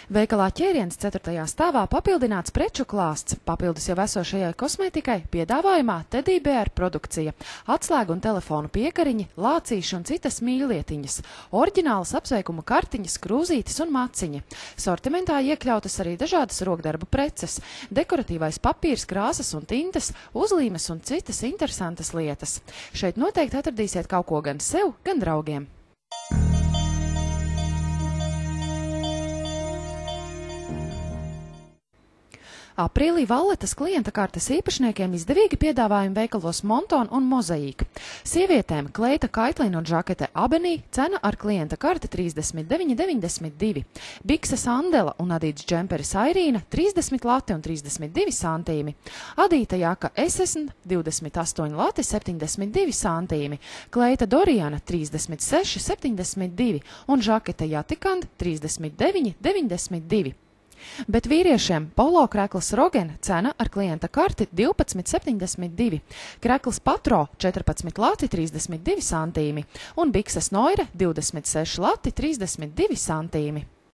Veikalā Ķēriens 4. stāvā papildināts preču klāsts. Papildus jau esošajai kosmētikai piedāvājumā Teddy Bear produkcija, atslēgu un telefonu piekariņi, lācīši un citas mīļlietiņas, oriģinālas apsveikuma kartiņas, krūzītes un maciņi. Sortimentā iekļautas arī dažādas rokdarbu preces, dekoratīvais papīrs, krāsas un tintes, uzlīmes un citas interesantas lietas. Šeit noteikti atradīsiet kaut ko gan sev, gan draugiem. Aprīlī Valletas klienta kartes īpašniekiem izdevīgi piedāvājumi veikalos Monton un Mozaīka. Sievietēm kleita Kaitlina un žakete Abenī cena ar klienta karti 39,92. Bikses Andela un Adīts džemperis Airīna 30 lati un 32 santīmi. Adīta jaka Esesn 28 lati 72 santīmi. Kleita Doriana 36,72 un žakete Jatikand 39,92. Bet vīriešiem polo krekls Rogen cena ar klienta karti 12,72, krekls Patro 14 lati 32 santīmi un bikses Noire 26 lati 32 santīmi.